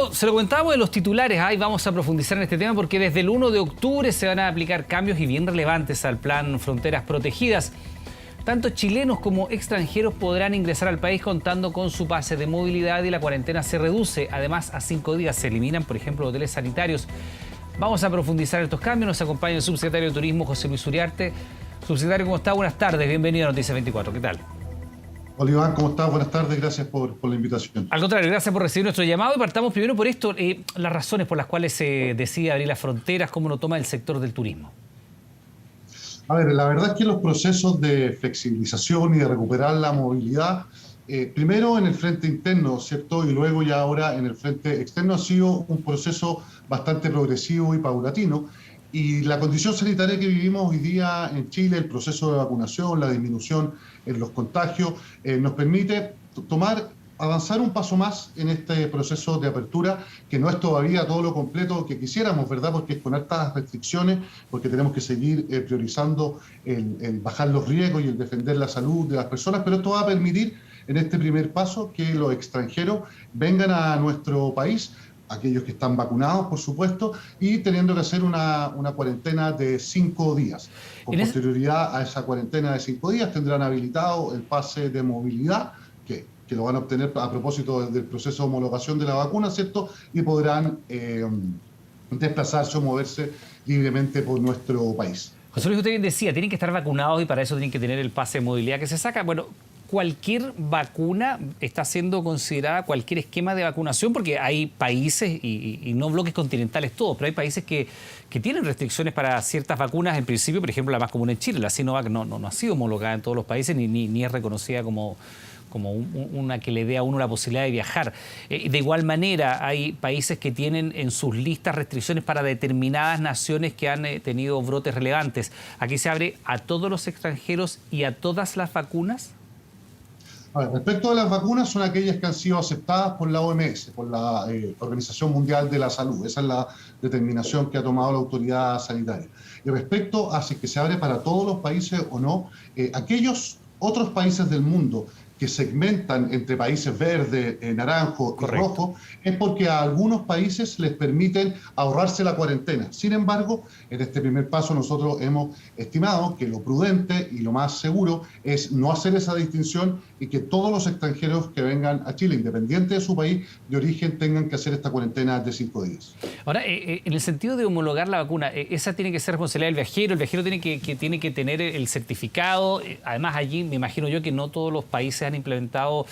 Bueno, se lo comentábamos en los titulares, ahí vamos a profundizar en este tema porque desde el 1 de octubre se van a aplicar cambios y bien relevantes al plan Fronteras Protegidas. Tanto chilenos como extranjeros podrán ingresar al país contando con su pase de movilidad y la cuarentena se reduce. Además, a 5 días se eliminan, por ejemplo, hoteles sanitarios. Vamos a profundizar estos cambios. Nos acompaña el subsecretario de Turismo, José Luis Uriarte. Subsecretario, ¿cómo está? Buenas tardes. Bienvenido a Noticias 24. ¿Qué tal? Hola Iván, ¿cómo estás? Buenas tardes, gracias por la invitación. Al contrario, gracias por recibir nuestro llamado y partamos primero por esto, las razones por las cuales se decide abrir las fronteras, cómo lo toma el sector del turismo. A ver, la verdad es que los procesos de flexibilización y de recuperar la movilidad, primero en el frente interno, ¿cierto? Y luego ya ahora en el frente externo ha sido un proceso bastante progresivo y paulatino. Y la condición sanitaria que vivimos hoy día en Chile, el proceso de vacunación, la disminución en los contagios, nos permite avanzar un paso más en este proceso de apertura, que no es todavía todo lo completo que quisiéramos, ¿verdad? Porque es con altas restricciones, porque tenemos que seguir priorizando el bajar los riesgos y el defender la salud de las personas, pero esto va a permitir en este primer paso que los extranjeros vengan a nuestro país, aquellos que están vacunados, por supuesto, y teniendo que hacer una cuarentena de 5 días. Con posterioridad a esa cuarentena de 5 días tendrán habilitado el pase de movilidad, que lo van a obtener a propósito del proceso de homologación de la vacuna, ¿cierto? Y podrán desplazarse o moverse libremente por nuestro país. José Luis, usted bien decía, tienen que estar vacunados y para eso tienen que tener el pase de movilidad que se saca. Bueno, ¿cualquier vacuna está siendo considerada, cualquier esquema de vacunación? Porque hay países, y no bloques continentales todos, pero hay países que tienen restricciones para ciertas vacunas. En principio, por ejemplo, la más común en Chile, la Sinovac, no ha sido homologada en todos los países ni es reconocida como una que le dé a uno la posibilidad de viajar. De igual manera, hay países que tienen en sus listas restricciones para determinadas naciones que han tenido brotes relevantes. ¿Aquí se abre a todos los extranjeros y a todas las vacunas? A ver, respecto a las vacunas, son aquellas que han sido aceptadas por la OMS, por la Organización Mundial de la Salud. Esa es la determinación que ha tomado la autoridad sanitaria. Y respecto a si que se abre para todos los países o no, aquellos otros países del mundo que segmentan entre países verde, naranjo y rojo, es porque a algunos países les permiten ahorrarse la cuarentena. Sin embargo, en este primer paso nosotros hemos estimado que lo prudente y lo más seguro es no hacer esa distinción y que todos los extranjeros que vengan a Chile, independiente de su país de origen, tengan que hacer esta cuarentena de 5 días. Ahora, en el sentido de homologar la vacuna, esa tiene que ser responsabilidad del viajero tiene que tener el certificado. Además, allí me imagino yo que no todos los países han implementado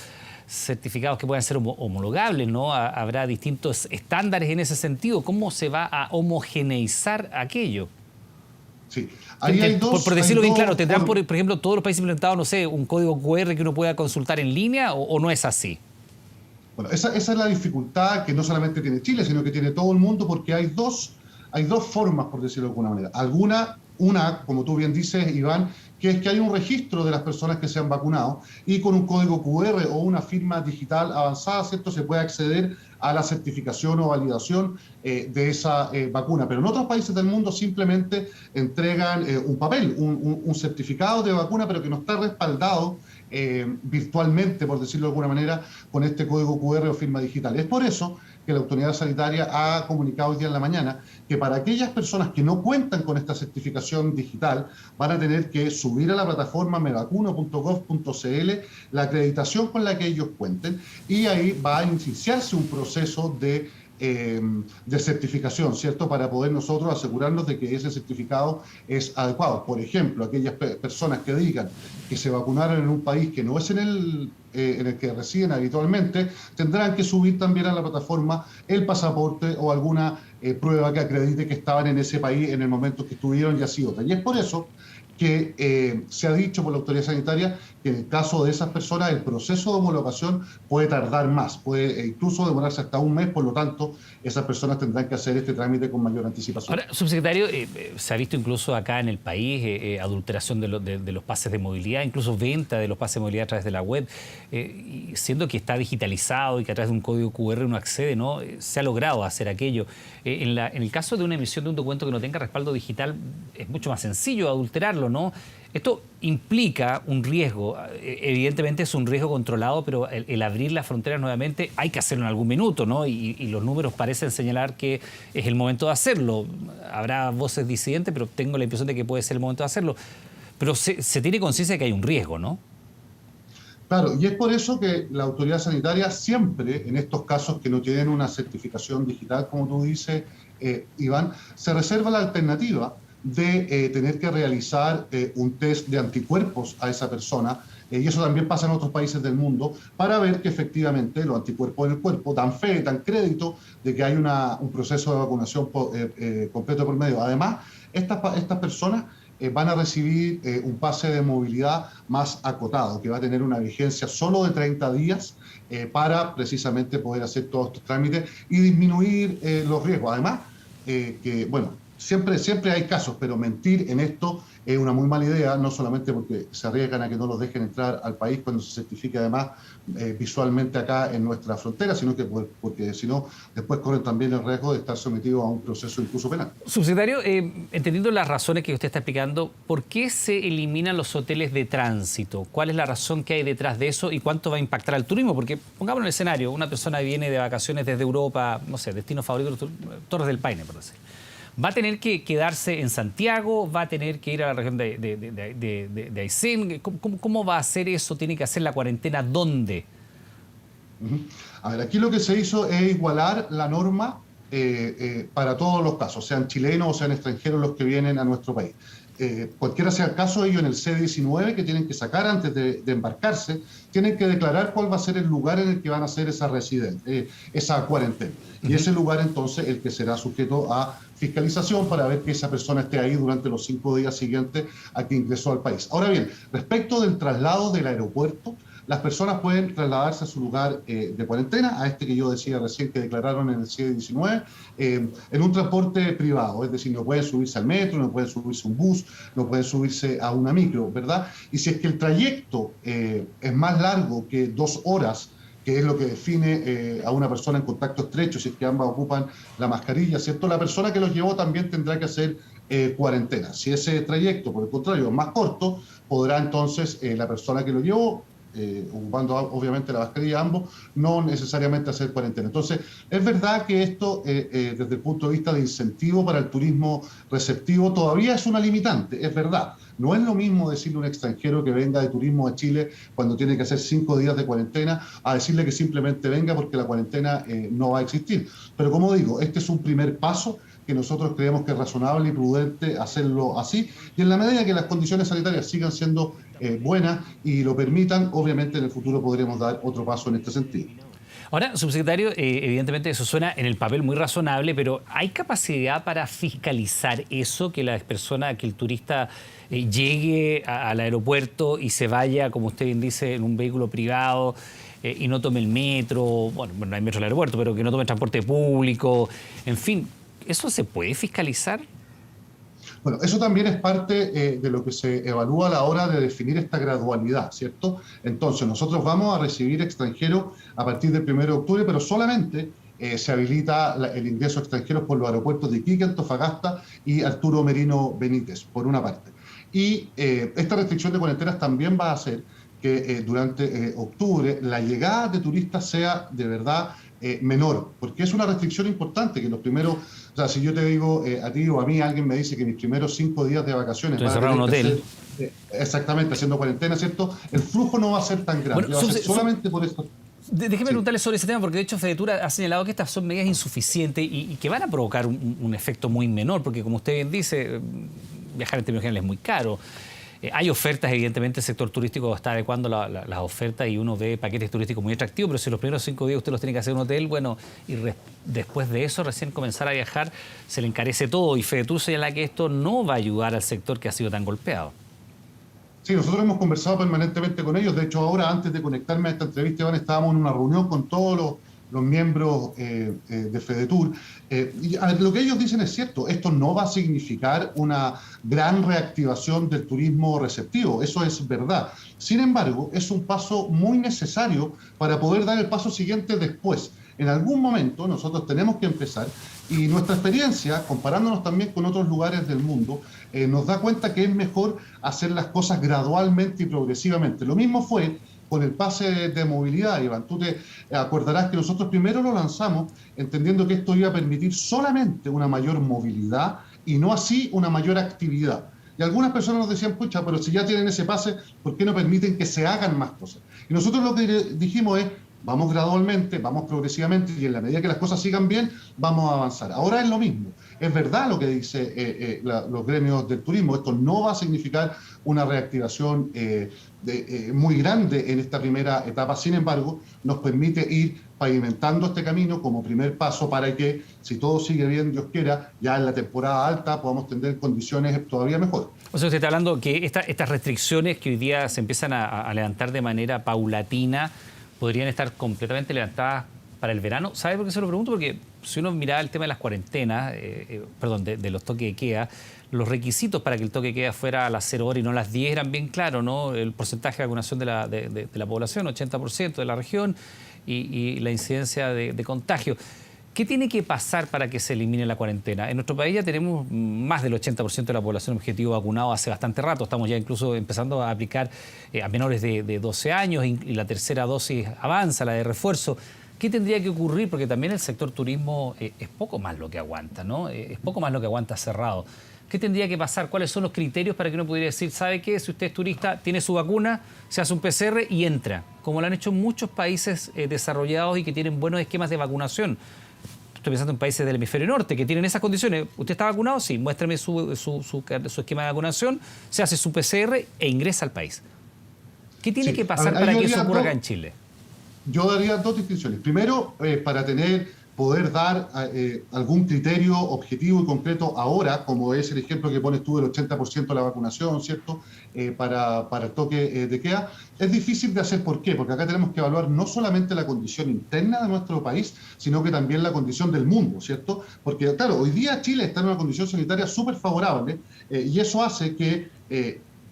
certificados que puedan ser homologables, ¿no? Habrá distintos estándares en ese sentido. ¿Cómo se va a homogeneizar aquello? Sí, ahí hay dos. Por decirlo bien claro, ¿tendrán, por ejemplo, todos los países implementados, no sé, un código QR que uno pueda consultar en línea o no es así? Bueno, esa es la dificultad que no solamente tiene Chile, sino que tiene todo el mundo, porque hay dos formas, por decirlo de alguna manera. Una, como tú bien dices, Iván, que es que hay un registro de las personas que se han vacunado y con un código QR o una firma digital avanzada, ¿cierto?, se puede acceder a la certificación o validación de esa vacuna. Pero en otros países del mundo simplemente entregan un papel, un certificado de vacuna, pero que no está respaldado virtualmente, por decirlo de alguna manera, con este código QR o firma digital. Es por eso que la autoridad sanitaria ha comunicado hoy día en la mañana que para aquellas personas que no cuentan con esta certificación digital van a tener que subir a la plataforma mevacuno.gov.cl la acreditación con la que ellos cuenten y ahí va a iniciarse un proceso de certificación, ¿cierto? Para poder nosotros asegurarnos de que ese certificado es adecuado. Por ejemplo, aquellas personas que digan que se vacunaron en un país que no es en el que residen habitualmente, tendrán que subir también a la plataforma el pasaporte o alguna prueba que acredite que estaban en ese país en el momento que estuvieron y así otra. Y es por eso que se ha dicho por la autoridad sanitaria que en el caso de esas personas el proceso de homologación puede tardar más, puede incluso demorarse hasta un mes, por lo tanto esas personas tendrán que hacer este trámite con mayor anticipación. Ahora, subsecretario, se ha visto incluso acá en el país adulteración de los pases de movilidad, incluso venta de los pases de movilidad a través de la web, y siendo que está digitalizado y que a través de un código QR uno accede, ¿no? Se ha logrado hacer aquello. En el caso de una emisión de un documento que no tenga respaldo digital es mucho más sencillo adulterarlo, o no. Esto implica un riesgo, evidentemente es un riesgo controlado, pero el abrir las fronteras nuevamente hay que hacerlo en algún minuto, ¿no? Y los números parecen señalar que es el momento de hacerlo. Habrá voces disidentes, pero tengo la impresión de que puede ser el momento de hacerlo. Pero se tiene conciencia de que hay un riesgo, ¿no? Claro, y es por eso que la autoridad sanitaria siempre, en estos casos que no tienen una certificación digital, como tú dices, Iván, se reserva la alternativa de tener que realizar un test de anticuerpos a esa persona, y eso también pasa en otros países del mundo, para ver que efectivamente los anticuerpos en el cuerpo dan fe, dan crédito de que hay un proceso de vacunación completo por medio. Además, estas personas van a recibir un pase de movilidad más acotado, que va a tener una vigencia solo de 30 días para precisamente poder hacer todos estos trámites y disminuir los riesgos. Además, siempre hay casos, pero mentir en esto es una muy mala idea, no solamente porque se arriesgan a que no los dejen entrar al país cuando se certifique además visualmente acá en nuestra frontera, sino que porque si no, después corren también el riesgo de estar sometidos a un proceso incluso penal. Subsecretario, entendiendo las razones que usted está explicando, ¿por qué se eliminan los hoteles de tránsito? ¿Cuál es la razón que hay detrás de eso y cuánto va a impactar al turismo? Porque pongamos en el escenario, una persona viene de vacaciones desde Europa, no sé, destino favorito, Torres del Paine, por decir. ¿Va a tener que quedarse en Santiago? ¿Va a tener que ir a la región de Aysén? ¿Cómo va a hacer eso? ¿Tiene que hacer la cuarentena dónde? A ver, aquí lo que se hizo es igualar la norma para todos los casos, sean chilenos o sean extranjeros los que vienen a nuestro país. Cualquiera sea el caso, ellos en el C-19 que tienen que sacar antes de embarcarse, tienen que declarar cuál va a ser el lugar en el que van a hacer esa cuarentena. Y ese lugar entonces el que será sujeto a fiscalización para ver que esa persona esté ahí durante los 5 días siguientes a que ingresó al país. Ahora bien, respecto del traslado del aeropuerto, las personas pueden trasladarse a su lugar de cuarentena, a este que yo decía recién que declararon en el CIE-19, en un transporte privado, es decir, no pueden subirse al metro, no pueden subirse a un bus, no pueden subirse a una micro, ¿verdad? Y si es que el trayecto es más largo que 2 horas, que es lo que define a una persona en contacto estrecho, si es que ambas ocupan la mascarilla, ¿cierto? La persona que los llevó también tendrá que hacer cuarentena. Si ese trayecto, por el contrario, es más corto, podrá entonces la persona que lo llevó, ocupando obviamente la mascarilla ambos, no necesariamente hacer cuarentena. Entonces, es verdad que esto, desde el punto de vista de incentivo para el turismo receptivo, todavía es una limitante, es verdad. No es lo mismo decirle a un extranjero que venga de turismo a Chile cuando tiene que hacer 5 días de cuarentena, a decirle que simplemente venga porque la cuarentena no va a existir. Pero como digo, este es un primer paso que nosotros creemos que es razonable y prudente hacerlo así, y en la medida que las condiciones sanitarias sigan siendo buenas y lo permitan, obviamente en el futuro podremos dar otro paso en este sentido. Ahora, subsecretario, evidentemente eso suena en el papel muy razonable, pero ¿hay capacidad para fiscalizar eso, que la persona, que el turista llegue al aeropuerto y se vaya, como usted bien dice, en un vehículo privado y no tome el metro? Bueno, no hay metro en el aeropuerto, pero que no tome el transporte público, en fin. ¿Eso se puede fiscalizar? Bueno, eso también es parte de lo que se evalúa a la hora de definir esta gradualidad, ¿cierto? Entonces, nosotros vamos a recibir extranjeros a partir del 1 de octubre, pero solamente se habilita el ingreso a extranjeros por los aeropuertos de Iquique, Antofagasta y Arturo Merino Benítez, por una parte. Y esta restricción de cuarentenas también va a hacer que durante octubre la llegada de turistas sea de verdad menor, porque es una restricción importante que los primeros, o sea, si yo te digo a ti o a mí, alguien me dice que mis primeros 5 días de vacaciones van a tener un hotel. Exactamente, haciendo cuarentena, ¿cierto? El flujo no va a ser tan grande, bueno, va a ser solamente por esto. Déjeme preguntarle sobre ese tema, porque de hecho Fedetur ha señalado que estas son medidas insuficientes y que van a provocar un efecto muy menor, porque como usted bien dice, viajar en términos generales es muy caro. Hay ofertas, evidentemente el sector turístico está adecuando las ofertas y uno ve paquetes turísticos muy atractivos, pero si los primeros 5 días usted los tiene que hacer en un hotel, bueno, y después de eso recién comenzar a viajar se le encarece todo, y Fedetur señala que esto no va a ayudar al sector que ha sido tan golpeado. Sí, nosotros hemos conversado permanentemente con ellos. De hecho, ahora, antes de conectarme a esta entrevista, Iván, estábamos en una reunión con todos los miembros de Fedetur. Y lo que ellos dicen es cierto, esto no va a significar una gran reactivación del turismo receptivo, eso es verdad. Sin embargo, es un paso muy necesario para poder dar el paso siguiente después. En algún momento nosotros tenemos que empezar, y nuestra experiencia, comparándonos también con otros lugares del mundo, nos da cuenta que es mejor hacer las cosas gradualmente y progresivamente. Lo mismo fue con el pase de movilidad, Iván. Tú te acordarás que nosotros primero lo lanzamos entendiendo que esto iba a permitir solamente una mayor movilidad y no así una mayor actividad. Y algunas personas nos decían, pucha, pero si ya tienen ese pase, ¿por qué no permiten que se hagan más cosas? Y nosotros lo que dijimos es, vamos gradualmente, vamos progresivamente, y en la medida que las cosas sigan bien, vamos a avanzar. Ahora es lo mismo. Es verdad lo que dicen los gremios del turismo. Esto no va a significar una reactivación muy grande en esta primera etapa. Sin embargo, nos permite ir pavimentando este camino como primer paso para que, si todo sigue bien, Dios quiera, ya en la temporada alta podamos tener condiciones todavía mejores. O sea, usted está hablando que estas restricciones que hoy día se empiezan a levantar de manera paulatina podrían estar completamente levantadas para el verano. ¿Sabe por qué se lo pregunto? Porque si uno mira el tema de las cuarentenas, de los toques de queda, los requisitos para que el toque de queda fuera a las 0 horas y no a las 10 eran bien claros, ¿no? El porcentaje de vacunación de la población, 80% de la región, y la incidencia de contagio. ¿Qué tiene que pasar para que se elimine la cuarentena? En nuestro país ya tenemos más del 80% de la población objetivo vacunado hace bastante rato. Estamos ya incluso empezando a aplicar a menores de 12 años y la tercera dosis avanza, la de refuerzo. ¿Qué tendría que ocurrir? Porque también el sector turismo es poco más lo que aguanta, ¿no? Es poco más lo que aguanta cerrado. ¿Qué tendría que pasar? ¿Cuáles son los criterios para que uno pudiera decir, ¿sabe qué? Si usted es turista, tiene su vacuna, se hace un PCR y entra? Como lo han hecho muchos países desarrollados y que tienen buenos esquemas de vacunación. Estoy pensando en países del hemisferio norte que tienen esas condiciones. ¿Usted está vacunado? Sí, muéstrame su esquema de vacunación, se hace su PCR e ingresa al país. ¿Qué tiene que pasar para que eso ocurra acá en Chile? Yo daría dos distinciones. Primero, para poder dar algún criterio objetivo y concreto ahora, como es el ejemplo que pones tú del 80% de la vacunación, ¿cierto? Para el toque de queda, es difícil de hacer. ¿Por qué? Porque acá tenemos que evaluar no solamente la condición interna de nuestro país, sino que también la condición del mundo, ¿cierto? Porque, claro, hoy día Chile está en una condición sanitaria súper favorable y eso hace que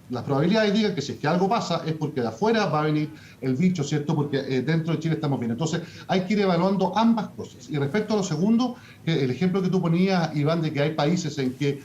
las probabilidades digan que si es que algo pasa es porque de afuera va a venir el bicho, ¿cierto? Porque dentro de Chile estamos bien. Entonces hay que ir evaluando ambas cosas. Y respecto a lo segundo, el ejemplo que tú ponías, Iván, de que hay países en que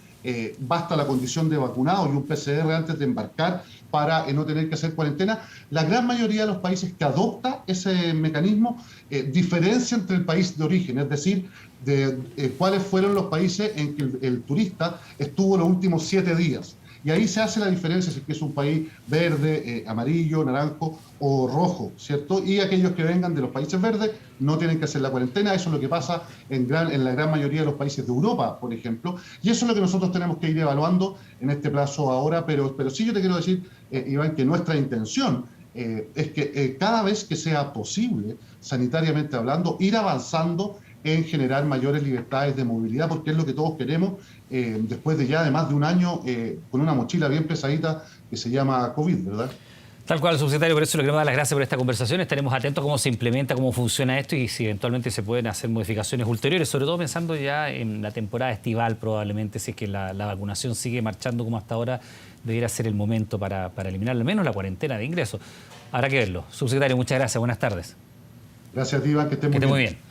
basta la condición de vacunado y un PCR antes de embarcar para no tener que hacer cuarentena, la gran mayoría de los países que adopta ese mecanismo diferencia entre el país de origen, es decir, de cuáles fueron los países en que el turista estuvo los últimos 7 días. Y ahí se hace la diferencia si es que es un país verde, amarillo, naranjo o rojo, ¿cierto? Y aquellos que vengan de los países verdes no tienen que hacer la cuarentena. Eso es lo que pasa en la gran mayoría de los países de Europa, por ejemplo. Y eso es lo que nosotros tenemos que ir evaluando en este plazo ahora. Pero sí yo te quiero decir, Iván, que nuestra intención es que cada vez que sea posible, sanitariamente hablando, ir avanzando en generar mayores libertades de movilidad, porque es lo que todos queremos después de más de un año con una mochila bien pesadita que se llama COVID, ¿verdad? Tal cual, subsecretario, por eso le queremos dar las gracias por esta conversación. Estaremos atentos a cómo se implementa, cómo funciona esto y si eventualmente se pueden hacer modificaciones ulteriores, sobre todo pensando ya en la temporada estival probablemente, si es que la vacunación sigue marchando como hasta ahora, debiera ser el momento para eliminar al menos la cuarentena de ingreso. Habrá que verlo. Subsecretario, muchas gracias, buenas tardes. Gracias, Iván, que esté muy bien.